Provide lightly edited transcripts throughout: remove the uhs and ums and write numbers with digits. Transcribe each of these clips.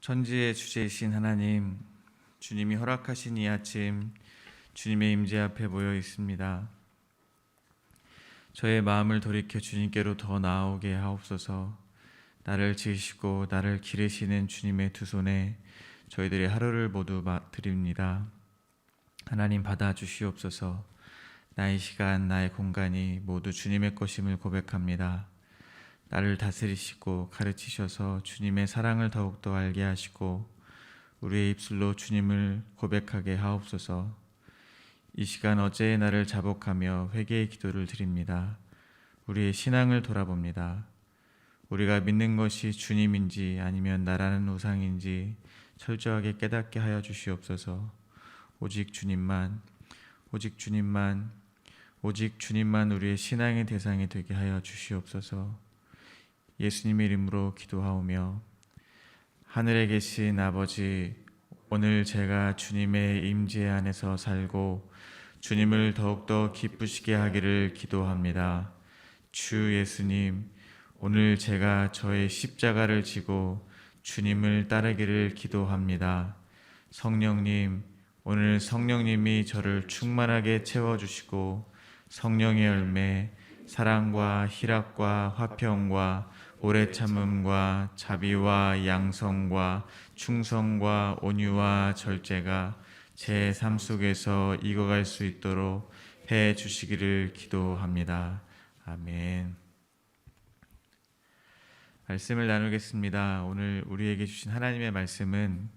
천지의 주제이신 하나님, 주님이 허락하신 이 아침 주님의 임재 앞에 모여 있습니다. 저의 마음을 돌이켜 주님께로 더 나아오게 하옵소서. 나를 지으시고 나를 기르시는 주님의 두 손에 저희들의 하루를 모두 드립니다. 하나님 받아 주시옵소서. 나의 시간, 나의 공간이 모두 주님의 것임을 고백합니다. 나를 다스리시고 가르치셔서 주님의 사랑을 더욱더 알게 하시고 우리의 입술로 주님을 고백하게 하옵소서. 이 시간 어제의 나를 자복하며 회개의 기도를 드립니다. 우리의 신앙을 돌아봅니다. 우리가 믿는 것이 주님인지 아니면 나라는 우상인지 철저하게 깨닫게 하여 주시옵소서. 오직 주님만 우리의 신앙의 대상이 되게 하여 주시옵소서. 예수님의 이름으로 기도하오며, 하늘에 계신 아버지, 오늘 제가 주님의 임재 안에서 살고 주님을 더욱더 기쁘시게 하기를 기도합니다. 주 예수님, 오늘 제가 저의 십자가를 지고 주님을 따르기를 기도합니다. 성령님, 오늘 성령님이 저를 충만하게 채워주시고 성령의 열매, 사랑과 희락과 화평과 오래 참음과 자비와 양성과 충성과 온유와 절제가 제 삶 속에서 익어갈 수 있도록 해 주시기를 기도합니다. 아멘. 말씀을 나누겠습니다. 오늘 우리에게 주신 하나님의 말씀은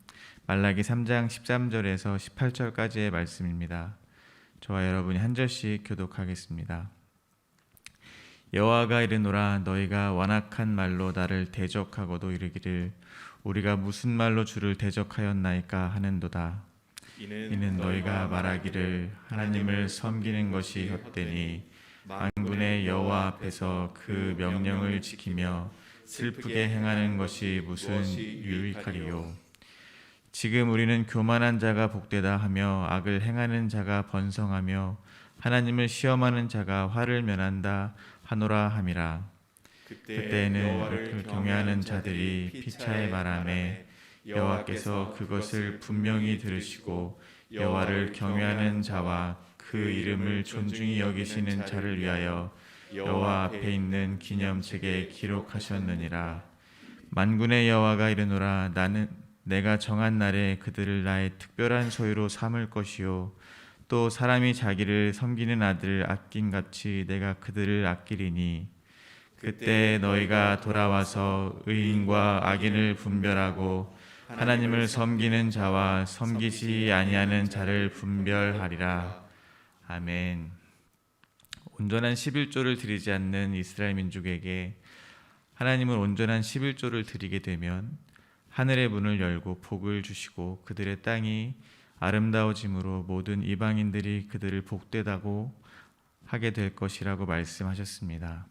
말라기 3장 13절에서 18절까지의 말씀입니다. 저와 여러분이 한 절씩 교독하겠습니다. 여호와가 이르노라, 너희가 완악한 말로 나를 대적하고도 이르기를 우리가 무슨 말로 주를 대적하였나이까 하는도다. 이는 너희가 말하기를 하나님을 섬기는 것이 헛되니 만군의 여호와 앞에서 그 명령을 지키며 슬프게 행하는 것이 무슨 유익하리요. 지금 우리는 교만한 자가 복되다 하며 악을 행하는 자가 번성하며 하나님을 시험하는 자가 화를 면한다 하노라 함이라. 그때에는 여호와를 경외하는 자들이 피차에 말하매 여호와께서 그것을 분명히 들으시고 여호와를 경외하는 자와 그 이름을 존중히 여기시는 자를 위하여 여호와 앞에 있는 기념책에 기록하셨느니라. 만군의 여호와가 이르노라, 나는 내가 정한 날에 그들을 나의 특별한 소유로 삼을 것이요 또 사람이 자기를 섬기는 아들을 아낀같이 내가 그들을 아끼리니 그때 너희가 돌아와서 의인과 악인을 분별하고 하나님을 섬기는 자와 섬기지 아니하는 자를 분별하리라. 아멘. 온전한 11조를 드리지 않는 이스라엘 민족에게 하나님은 온전한 11조를 드리게 되면 하늘의 문을 열고 복을 주시고 그들의 땅이 아름다워짐으로 모든 이방인들이 그들을 복되다고 하게 될 것이라고 말씀하셨습니다.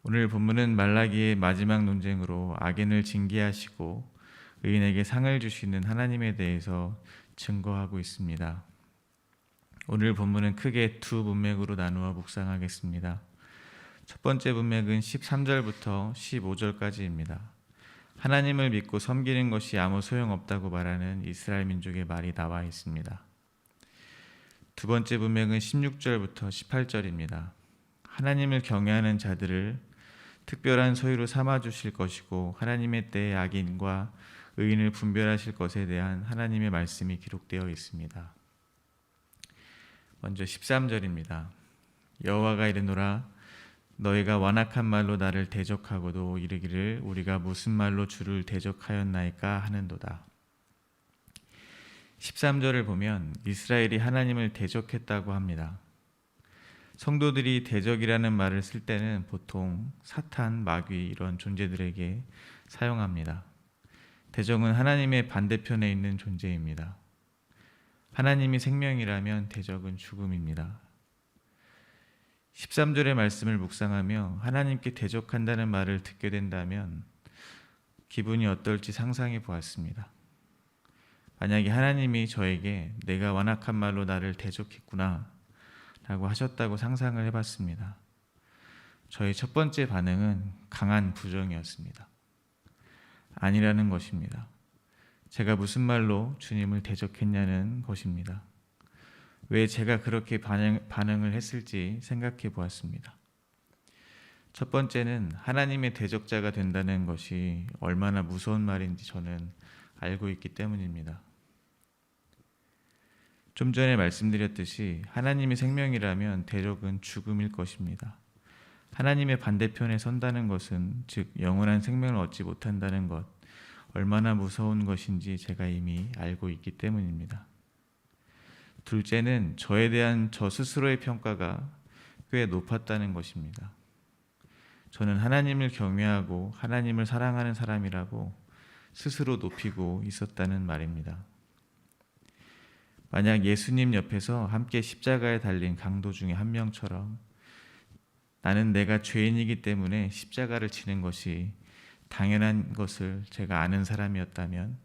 오늘 본문은 말라기의 마지막 논쟁으로 악인을 징계하시고 의인에게 상을 주시는 하나님에 대해서 증거하고 있습니다. 오늘 본문은 크게 두 문맥으로 나누어 묵상하겠습니다. 첫 번째 문맥은 13절부터 15절까지입니다. 하나님을 믿고 섬기는 것이 아무 소용없다고 말하는 이스라엘 민족의 말이 나와 있습니다. 두 번째 문맥은 16절부터 18절입니다. 하나님을 경외하는 자들을 특별한 소유로 삼아주실 것이고 하나님의 때에 악인과 의인을 분별하실 것에 대한 하나님의 말씀이 기록되어 있습니다. 먼저 13절입니다. 여호와가 이르노라, 너희가 완악한 말로 나를 대적하고도 이르기를 우리가 무슨 말로 주를 대적하였나이까 하는도다. 13절을 보면 이스라엘이 하나님을 대적했다고 합니다. 성도들이 대적이라는 말을 쓸 때는 보통 사탄, 마귀 이런 존재들에게 사용합니다. 대적은 하나님의 반대편에 있는 존재입니다. 하나님이 생명이라면 대적은 죽음입니다. 13절의 말씀을 묵상하며 하나님께 대적한다는 말을 듣게 된다면 기분이 어떨지 상상해 보았습니다. 만약에 하나님이 저에게 내가 완악한 말로 나를 대적했구나 라고 하셨다고 상상을 해봤습니다. 저의 첫 번째 반응은 강한 부정이었습니다. 아니라는 것입니다. 제가 무슨 말로 주님을 대적했냐는 것입니다. 왜 제가 그렇게 반응을 했을지 생각해 보았습니다. 첫 번째는 하나님의 대적자가 된다는 것이 얼마나 무서운 말인지 저는 알고 있기 때문입니다. 좀 전에 말씀드렸듯이 하나님이 생명이라면 대적은 죽음일 것입니다. 하나님의 반대편에 선다는 것은 즉 영원한 생명을 얻지 못한다는 것, 얼마나 무서운 것인지 제가 이미 알고 있기 때문입니다. 둘째는 저에 대한 저 스스로의 평가가 꽤 높았다는 것입니다. 저는 하나님을 경외하고 하나님을 사랑하는 사람이라고 스스로 높이고 있었다는 말입니다. 만약 예수님 옆에서 함께 십자가에 달린 강도 중에 한 명처럼 나는 내가 죄인이기 때문에 십자가를 지는 것이 당연한 것을 제가 아는 사람이었다면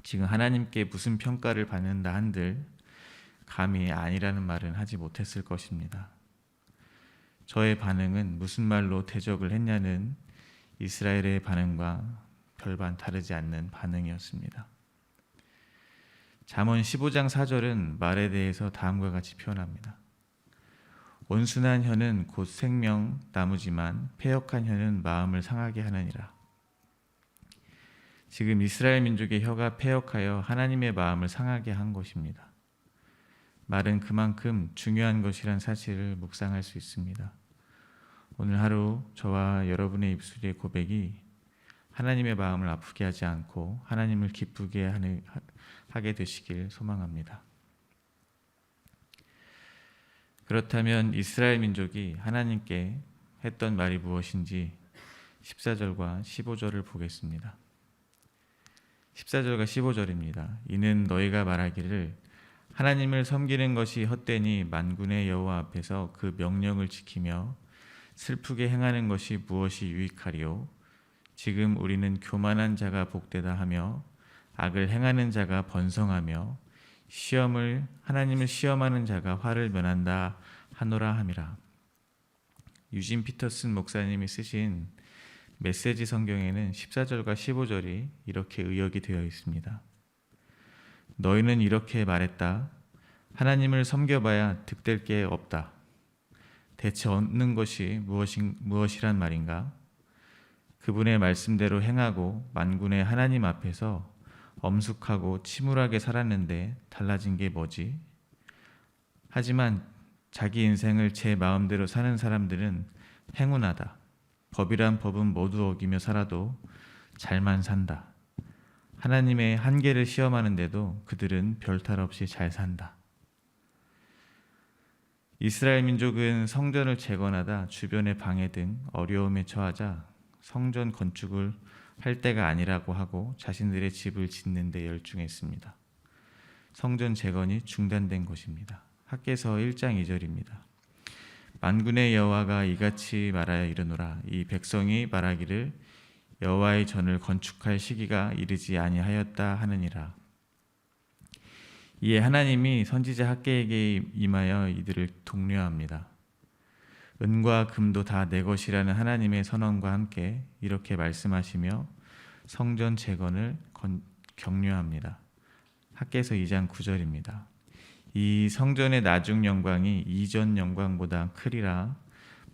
지금 하나님께 무슨 평가를 받는다 한들 감히 아니라는 말은 하지 못했을 것입니다. 저의 반응은 무슨 말로 대적을 했냐는 이스라엘의 반응과 별반 다르지 않는 반응이었습니다. 잠언 15장 4절은 말에 대해서 다음과 같이 표현합니다. 온순한 혀는 곧 생명 나무지만 패역한 혀는 마음을 상하게 하느니라. 지금 이스라엘 민족의 혀가 패역하여 하나님의 마음을 상하게 한 것입니다. 말은 그만큼 중요한 것이란 사실을 묵상할 수 있습니다. 오늘 하루 저와 여러분의 입술의 고백이 하나님의 마음을 아프게 하지 않고 하나님을 기쁘게 하게 되시길 소망합니다. 그렇다면 이스라엘 민족이 하나님께 했던 말이 무엇인지 14절과 15절을 보겠습니다. 14절과 15절입니다. 이는 너희가 말하기를 하나님을 섬기는 것이 헛되니 만군의 여호와 앞에서 그 명령을 지키며 슬프게 행하는 것이 무엇이 유익하리요? 지금 우리는 교만한 자가 복되다 하며 악을 행하는 자가 번성하며 하나님을 시험하는 자가 화를 면한다 하노라 함이라. 유진 피터슨 목사님이 쓰신 메시지 성경에는 14절과 15절이 이렇게 의역이 되어 있습니다. 너희는 이렇게 말했다. 하나님을 섬겨봐야 득될 게 없다. 대체 얻는 것이 무엇이란 말인가? 그분의 말씀대로 행하고 만군의 하나님 앞에서 엄숙하고 침울하게 살았는데 달라진 게 뭐지? 하지만 자기 인생을 제 마음대로 사는 사람들은 행운하다. 법이란 법은 모두 어기며 살아도 잘만 산다. 하나님의 한계를 시험하는데도 그들은 별탈 없이 잘 산다. 이스라엘 민족은 성전을 재건하다 주변의 방해 등 어려움에 처하자 성전 건축을 할 때가 아니라고 하고 자신들의 집을 짓는 데 열중했습니다. 성전 재건이 중단된 것입니다. 학개서 1장 2절입니다. 만군의 여호와가 이같이 말하여 이르노라. 이 백성이 말하기를 여호와의 전을 건축할 시기가 이르지 아니하였다 하느니라. 이에 하나님이 선지자 학개에게 임하여 이들을 독려합니다. 은과 금도 다 내 것이라는 하나님의 선언과 함께 이렇게 말씀하시며 성전 재건을 격려합니다. 학개서 2장 9절입니다. 이 성전의 나중 영광이 이전 영광보다 크리라.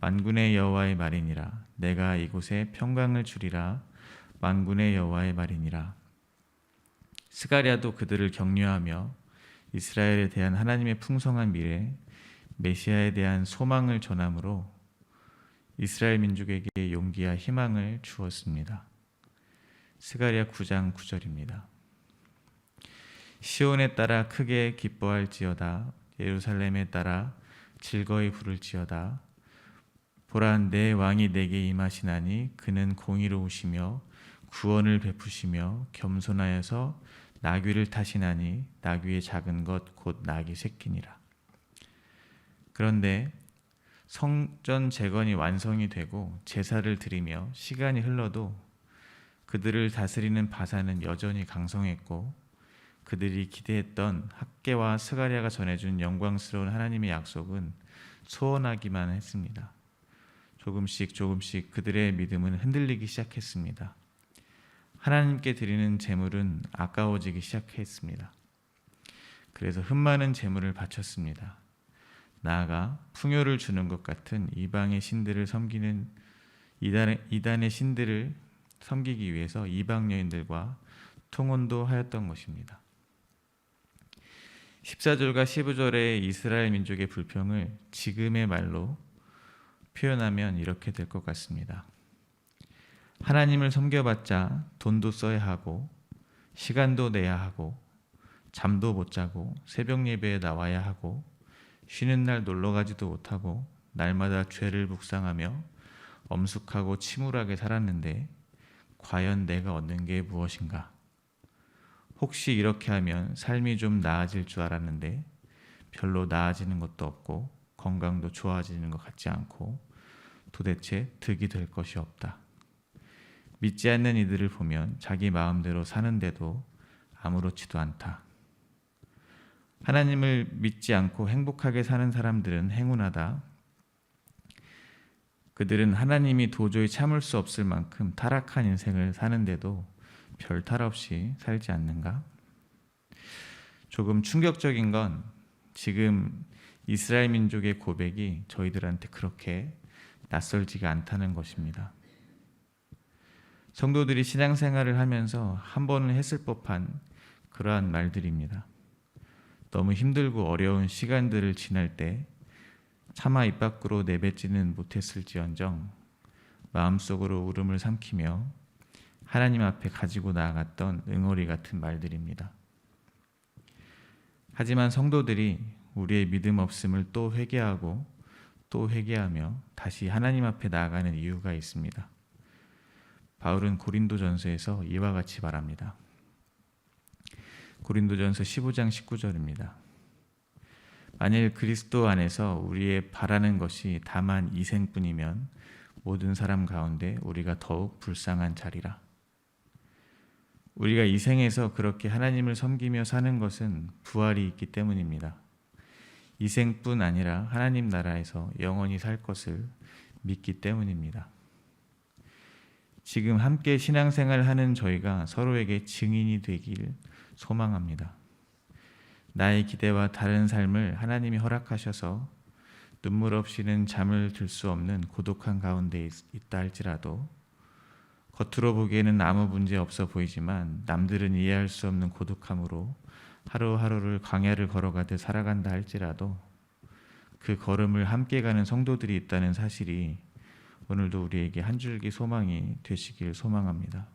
만군의 여호와의 말이니라. 내가 이곳에 평강을 주리라. 만군의 여호와의 말이니라. 스가랴도 그들을 격려하며 이스라엘에 대한 하나님의 풍성한 미래, 메시아에 대한 소망을 전함으로 이스라엘 민족에게 용기와 희망을 주었습니다. 스가랴 9장 9절입니다. 시온에 따라 크게 기뻐할지어다. 예루살렘에 따라 즐거이 부를지어다. 보라, 내 왕이 내게 임하시나니 그는 공의로우시며 구원을 베푸시며 겸손하여서 나귀를 타시나니 나귀의 작은 것 곧 나귀 새끼니라. 그런데 성전 재건이 완성이 되고 제사를 드리며 시간이 흘러도 그들을 다스리는 바사는 여전히 강성했고 그들이 기대했던 학개와 스가랴가 전해준 영광스러운 하나님의 약속은 소원하기만 했습니다. 조금씩 그들의 믿음은 흔들리기 시작했습니다. 하나님께 드리는 제물은 아까워지기 시작했습니다. 그래서 흠많은 제물을 바쳤습니다. 나아가 풍요를 주는 것 같은 이방의 신들을 섬기는 이단의 신들을 섬기기 위해서 이방 여인들과 통혼도 하였던 것입니다. 14절과 15절의 이스라엘 민족의 불평을 지금의 말로 표현하면 이렇게 될 것 같습니다. 하나님을 섬겨봤자 돈도 써야 하고 시간도 내야 하고 잠도 못 자고 새벽 예배에 나와야 하고 쉬는 날 놀러 가지도 못하고 날마다 죄를 묵상하며 엄숙하고 침울하게 살았는데 과연 내가 얻는 게 무엇인가? 혹시 이렇게 하면 삶이 좀 나아질 줄 알았는데 별로 나아지는 것도 없고 건강도 좋아지는 것 같지 않고 도대체 득이 될 것이 없다. 믿지 않는 이들을 보면 자기 마음대로 사는데도 아무렇지도 않다. 하나님을 믿지 않고 행복하게 사는 사람들은 행운하다. 그들은 하나님이 도저히 참을 수 없을 만큼 타락한 인생을 사는데도 별 탈 없이 살지 않는가? 조금 충격적인 건 지금 이스라엘 민족의 고백이 저희들한테 그렇게 낯설지가 않다는 것입니다. 성도들이 신앙생활을 하면서 한 번은 했을 법한 그러한 말들입니다. 너무 힘들고 어려운 시간들을 지날 때 차마 입 밖으로 내뱉지는 못했을지언정 마음속으로 울음을 삼키며 하나님 앞에 가지고 나아갔던 응어리 같은 말들입니다. 하지만 성도들이 우리의 믿음 없음을 또 회개하고 또 회개하며 다시 하나님 앞에 나아가는 이유가 있습니다. 바울은 고린도전서에서 이와 같이 말합니다. 고린도전서 15장 19절입니다. 만일 그리스도 안에서 우리의 바라는 것이 다만 이생뿐이면 모든 사람 가운데 우리가 더욱 불쌍한 자리라. 우리가 이 생에서 그렇게 하나님을 섬기며 사는 것은 부활이 있기 때문입니다. 이 생뿐 아니라 하나님 나라에서 영원히 살 것을 믿기 때문입니다. 지금 함께 신앙생활을 하는 저희가 서로에게 증인이 되길 소망합니다. 나의 기대와 다른 삶을 하나님이 허락하셔서 눈물 없이는 잠을 들 수 없는 고독한 가운데 있다 할지라도 겉으로 보기에는 아무 문제 없어 보이지만 남들은 이해할 수 없는 고독함으로 하루하루를 광야를 걸어가듯 살아간다 할지라도 그 걸음을 함께 가는 성도들이 있다는 사실이 오늘도 우리에게 한 줄기 소망이 되시길 소망합니다.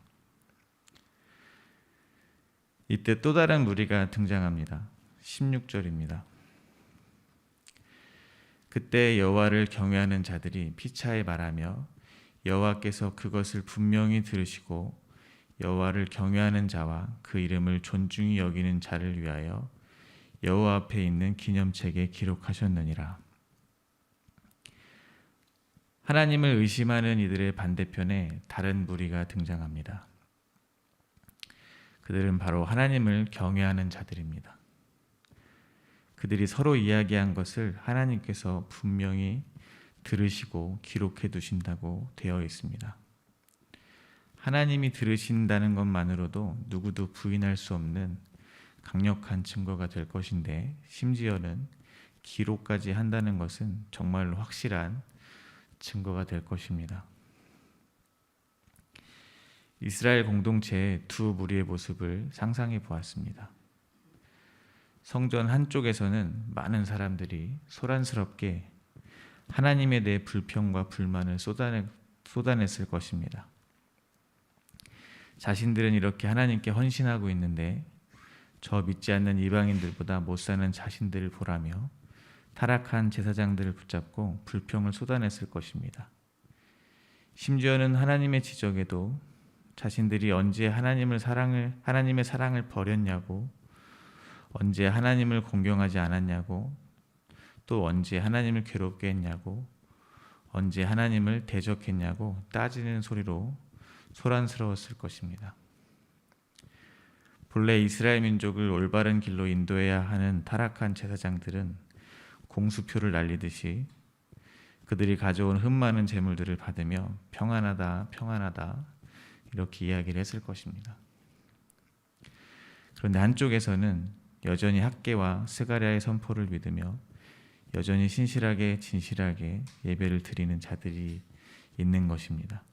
이때 또 다른 무리가 등장합니다. 16절입니다. 그때 여호와를 경외하는 자들이 피차에 말하며 여호와께서 그것을 분명히 들으시고 여호와를 경외하는 자와 그 이름을 존중히 여기는 자를 위하여 여호와 앞에 있는 기념책에 기록하셨느니라. 하나님을 의심하는 이들의 반대편에 다른 무리가 등장합니다. 그들은 바로 하나님을 경외하는 자들입니다. 그들이 서로 이야기한 것을 하나님께서 분명히 들으시고 기록해 두신다고 되어 있습니다. 하나님이 들으신다는 것만으로도 누구도 부인할 수 없는 강력한 증거가 될 것인데 심지어는 기록까지 한다는 것은 정말로 확실한 증거가 될 것입니다. 이스라엘 공동체의 두 무리의 모습을 상상해 보았습니다. 성전 한쪽에서는 많은 사람들이 소란스럽게 하나님에 대해 불평과 불만을 쏟아냈을 것입니다. 자신들은 이렇게 하나님께 헌신하고 있는데 저 믿지 않는 이방인들보다 못 사는 자신들을 보라며 타락한 제사장들을 붙잡고 불평을 쏟아냈을 것입니다. 심지어는 하나님의 지적에도 자신들이 언제 하나님의 사랑을 버렸냐고, 언제 하나님을 공경하지 않았냐고, 또 언제 하나님을 괴롭게 했냐고, 언제 하나님을 대적했냐고 따지는 소리로 소란스러웠을 것입니다. 본래 이스라엘 민족을 올바른 길로 인도해야 하는 타락한 제사장들은 공수표를 날리듯이 그들이 가져온 흠 많은 재물들을 받으며 평안하다 평안하다 이렇게 이야기를 했을 것입니다. 그런데 한쪽에서는 여전히 학개와 스가랴의 선포를 믿으며 여전히 신실하게 진실하게 예배를 드리는 자들이 있는 것입니다.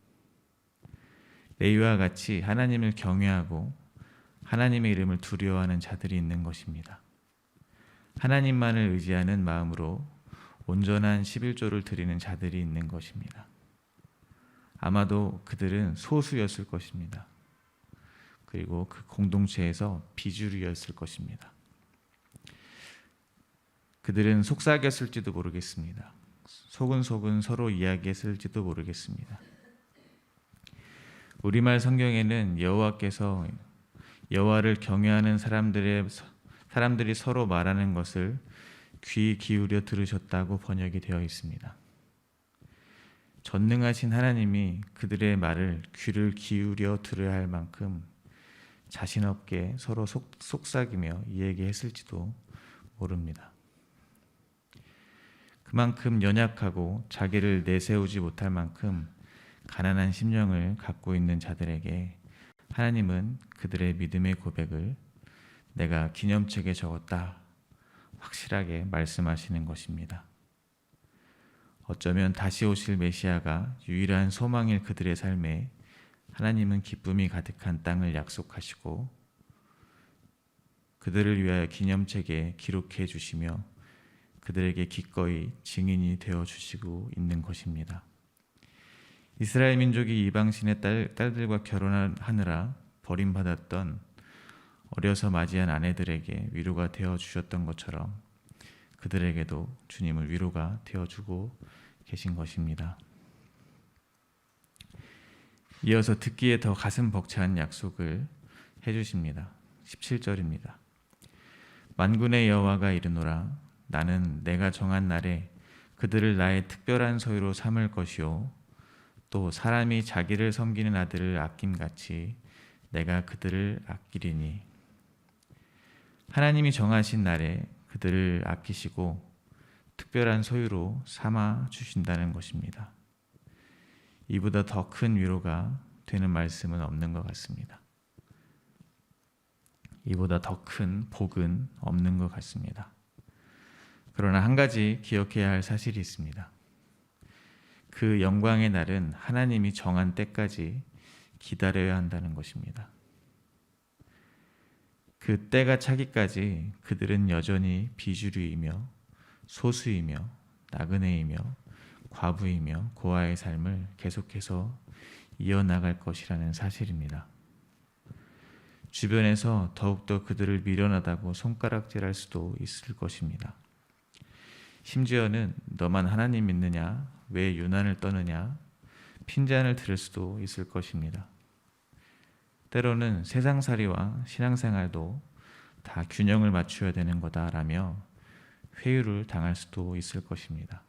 레위와 같이 하나님을 경외하고 하나님의 이름을 두려워하는 자들이 있는 것입니다. 하나님만을 의지하는 마음으로 온전한 11조를 드리는 자들이 있는 것입니다. 아마도 그들은 소수였을 것입니다. 그리고 그 공동체에서 비주류였을 것입니다. 그들은 속삭였을지도 모르겠습니다. 소근소근 서로 이야기했을지도 모르겠습니다. 우리말 성경에는 여호와께서 여호와를 경외하는 사람들이 서로 말하는 것을 귀 기울여 들으셨다고 번역이 되어 있습니다. 전능하신 하나님이 그들의 말을 귀를 기울여 들어야 할 만큼 자신 없게 서로 속삭이며 이야기했을지도 모릅니다. 그만큼 연약하고 자기를 내세우지 못할 만큼 가난한 심령을 갖고 있는 자들에게 하나님은 그들의 믿음의 고백을 내가 기념책에 적었다 확실하게 말씀하시는 것입니다. 어쩌면 다시 오실 메시아가 유일한 소망일 그들의 삶에 하나님은 기쁨이 가득한 땅을 약속하시고 그들을 위하여 기념책에 기록해 주시며 그들에게 기꺼이 증인이 되어 주시고 있는 것입니다. 이스라엘 민족이 이방신의 딸들과 결혼하느라 버림받았던 어려서 맞이한 아내들에게 위로가 되어 주셨던 것처럼 그들에게도 주님은 위로가 되어 주고 계신 것입니다. 이어서 듣기에 더 가슴 벅찬 약속을 해주십니다. 17절입니다. 만군의 여호와가 이르노라 나는 내가 정한 날에 그들을 나의 특별한 소유로 삼을 것이요 또 사람이 자기를 섬기는 아들을 아낌같이 내가 그들을 아끼리니 하나님이 정하신 날에 그들을 아끼시고 특별한 소유로 삼아 주신다는 것입니다. 이보다 더 큰 위로가 되는 말씀은 없는 것 같습니다. 이보다 더 큰 복은 없는 것 같습니다. 그러나 한 가지 기억해야 할 사실이 있습니다. 그 영광의 날은 하나님이 정한 때까지 기다려야 한다는 것입니다. 그 때가 차기까지 그들은 여전히 비주류이며 소수이며 나그네이며 과부이며 고아의 삶을 계속해서 이어나갈 것이라는 사실입니다. 주변에서 더욱더 그들을 미련하다고 손가락질할 수도 있을 것입니다. 심지어는 너만 하나님 믿느냐? 왜 유난을 떠느냐? 핀잔을 들을 수도 있을 것입니다. 때로는 세상살이와 신앙생활도 다 균형을 맞춰야 되는 거다라며 회유를 당할 수도 있을 것입니다.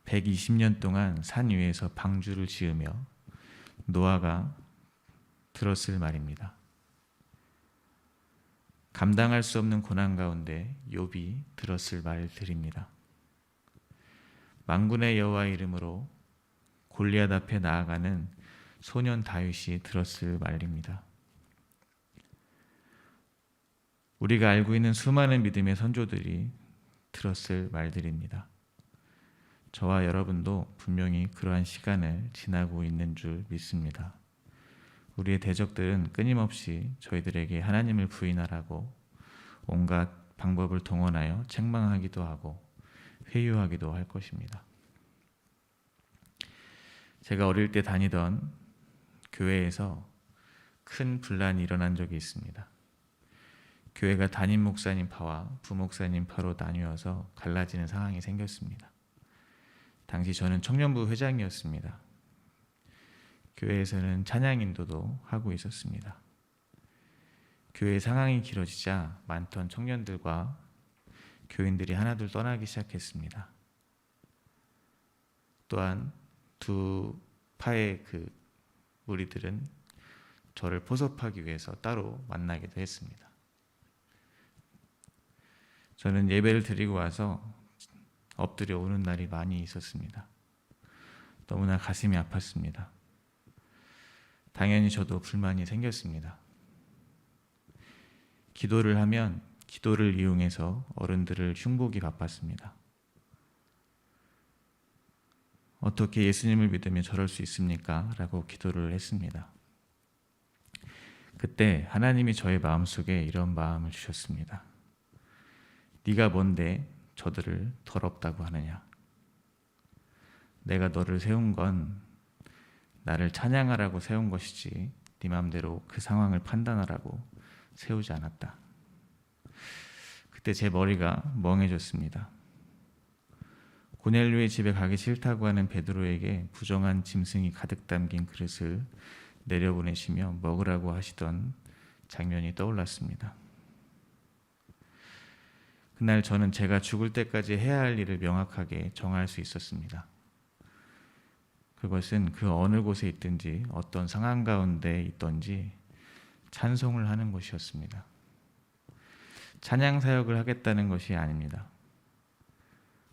120년 동안 산 위에서 방주를 지으며 노아가 들었을 말입니다. 감당할 수 없는 고난 가운데 욥이 들었을 말들입니다. 만군의 여호와 이름으로 골리앗 앞에 나아가는 소년 다윗이 들었을 말입니다. 우리가 알고 있는 수많은 믿음의 선조들이 들었을 말들입니다. 저와 여러분도 분명히 그러한 시간을 지나고 있는 줄 믿습니다. 우리의 대적들은 끊임없이 저희들에게 하나님을 부인하라고 온갖 방법을 동원하여 책망하기도 하고 회유하기도 할 것입니다. 제가 어릴 때 다니던 교회에서 큰 분란이 일어난 적이 있습니다. 교회가 담임 목사님 파와 부목사님 파로 나뉘어서 갈라지는 상황이 생겼습니다. 당시 저는 청년부 회장이었습니다. 교회에서는 찬양 인도도 하고 있었습니다. 교회 상황이 길어지자 많던 청년들과 교인들이 하나둘 떠나기 시작했습니다. 또한 두 파의 그 무리들은 저를 포섭하기 위해서 따로 만나기도 했습니다. 저는 예배를 드리고 와서 엎드려 우는 날이 많이 있었습니다. 너무나 가슴이 아팠습니다. 당연히 저도 불만이 생겼습니다. 기도를 하면 기도를 이용해서 어른들을 흉보기 바빴습니다. 어떻게 예수님을 믿으면 저럴 수 있습니까? 라고 기도를 했습니다. 그때 하나님이 저의 마음속에 이런 마음을 주셨습니다. 네가 뭔데 저들을 더럽다고 하느냐? 내가 너를 세운 건 나를 찬양하라고 세운 것이지 네 마음대로 그 상황을 판단하라고 세우지 않았다. 그때 제 머리가 멍해졌습니다. 고넬료의 집에 가기 싫다고 하는 베드로에게 부정한 짐승이 가득 담긴 그릇을 내려보내시며 먹으라고 하시던 장면이 떠올랐습니다. 그날 저는 제가 죽을 때까지 해야 할 일을 명확하게 정할 수 있었습니다. 그것은 그 어느 곳에 있든지 어떤 상황 가운데 있든지 찬송을 하는 것이었습니다. 찬양 사역을 하겠다는 것이 아닙니다.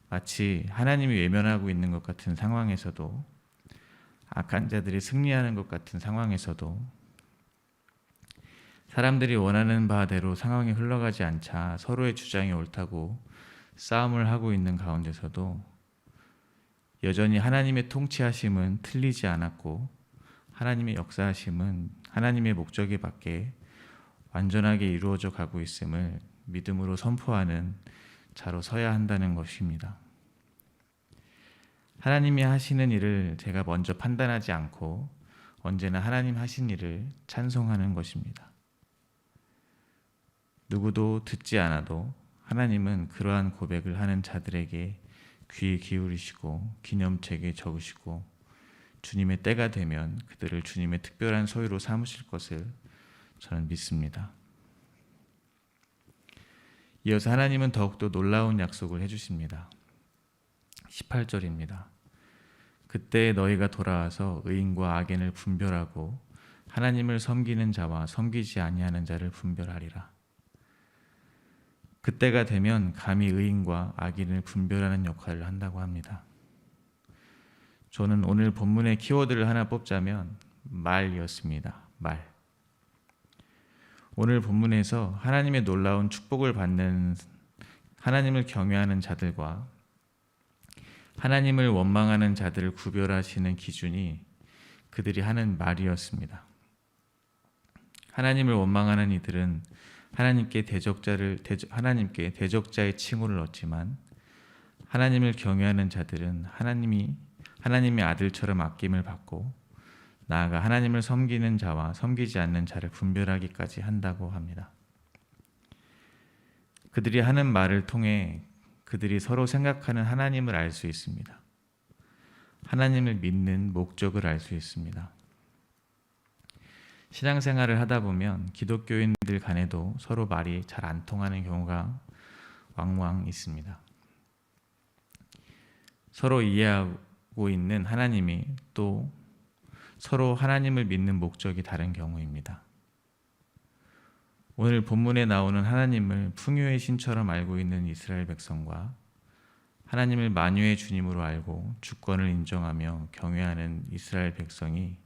마치 하나님이 외면하고 있는 것 같은 상황에서도, 악한 자들이 승리하는 것 같은 상황에서도, 사람들이 원하는 바대로 상황이 흘러가지 않자 서로의 주장이 옳다고 싸움을 하고 있는 가운데서도 여전히 하나님의 통치하심은 틀리지 않았고 하나님의 역사하심은 하나님의 목적에 밖에 완전하게 이루어져 가고 있음을 믿음으로 선포하는 자로 서야 한다는 것입니다. 하나님이 하시는 일을 제가 먼저 판단하지 않고 언제나 하나님 하신 일을 찬송하는 것입니다. 누구도 듣지 않아도 하나님은 그러한 고백을 하는 자들에게 귀 기울이시고 기념책에 적으시고 주님의 때가 되면 그들을 주님의 특별한 소유로 삼으실 것을 저는 믿습니다. 이어서 하나님은 더욱더 놀라운 약속을 해주십니다. 18절입니다. 그때 너희가 돌아와서 의인과 악인을 분별하고 하나님을 섬기는 자와 섬기지 아니하는 자를 분별하리라. 그때가 되면 감히 의인과 악인을 분별하는 역할을 한다고 합니다. 저는 오늘 본문의 키워드를 하나 뽑자면 말이었습니다. 말. 오늘 본문에서 하나님의 놀라운 축복을 받는 하나님을 경외하는 자들과 하나님을 원망하는 자들을 구별하시는 기준이 그들이 하는 말이었습니다. 하나님을 원망하는 이들은 하나님께 대적자의 칭호를 얻지만 하나님을 경외하는 자들은 하나님의 아들처럼 아낌을 받고 나아가 하나님을 섬기는 자와 섬기지 않는 자를 분별하기까지 한다고 합니다. 그들이 하는 말을 통해 그들이 서로 생각하는 하나님을 알 수 있습니다. 하나님을 믿는 목적을 알 수 있습니다. 신앙생활을 하다 보면 기독교인들 간에도 서로 말이 잘 안 통하는 경우가 왕왕 있습니다. 서로 이해하고 있는 하나님이 또 서로 하나님을 믿는 목적이 다른 경우입니다. 오늘 본문에 나오는 하나님을 풍요의 신처럼 알고 있는 이스라엘 백성과 하나님을 만유의 주님으로 알고 주권을 인정하며 경외하는 이스라엘 백성이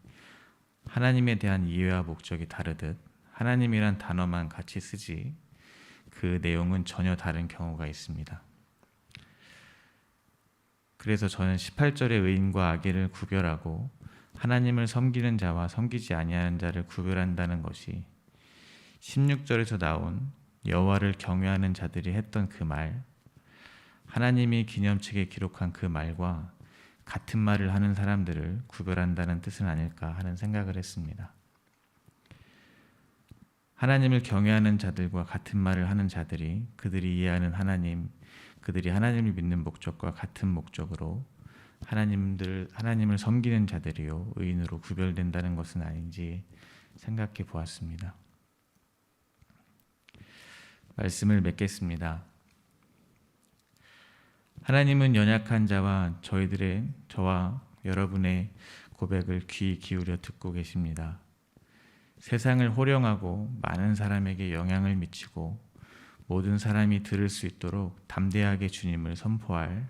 하나님에 대한 이해와 목적이 다르듯 하나님이란 단어만 같이 쓰지 그 내용은 전혀 다른 경우가 있습니다. 그래서 저는 18절의 의인과 악인을 구별하고 하나님을 섬기는 자와 섬기지 아니하는 자를 구별한다는 것이 16절에서 나온 여호와를 경외하는 자들이 했던 그 말, 하나님이 기념책에 기록한 그 말과 같은 말을 하는 사람들을 구별한다는 뜻은 아닐까 하는 생각을 했습니다. 하나님을 경외하는 자들과 같은 말을 하는 자들이 그들이 이해하는 하나님, 그들이 하나님을 믿는 목적과 같은 목적으로 하나님을 섬기는 자들이요 의인으로 구별된다는 것은 아닌지 생각해 보았습니다. 말씀을 맺겠습니다. 하나님은 연약한 자와 저와 여러분의 고백을 귀 기울여 듣고 계십니다. 세상을 호령하고 많은 사람에게 영향을 미치고 모든 사람이 들을 수 있도록 담대하게 주님을 선포할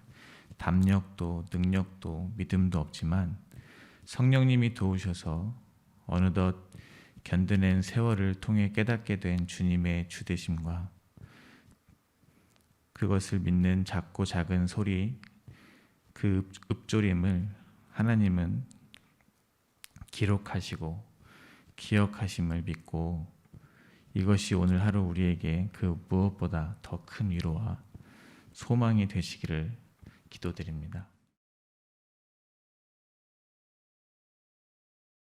담력도 능력도 믿음도 없지만 성령님이 도우셔서 어느덧 견뎌낸 세월을 통해 깨닫게 된 주님의 주되심과 그것을 믿는 작고 작은 소리, 그 읊조림을 하나님은 기록하시고 기억하심을 믿고 이것이 오늘 하루 우리에게 그 무엇보다 더 큰 위로와 소망이 되시기를 기도드립니다.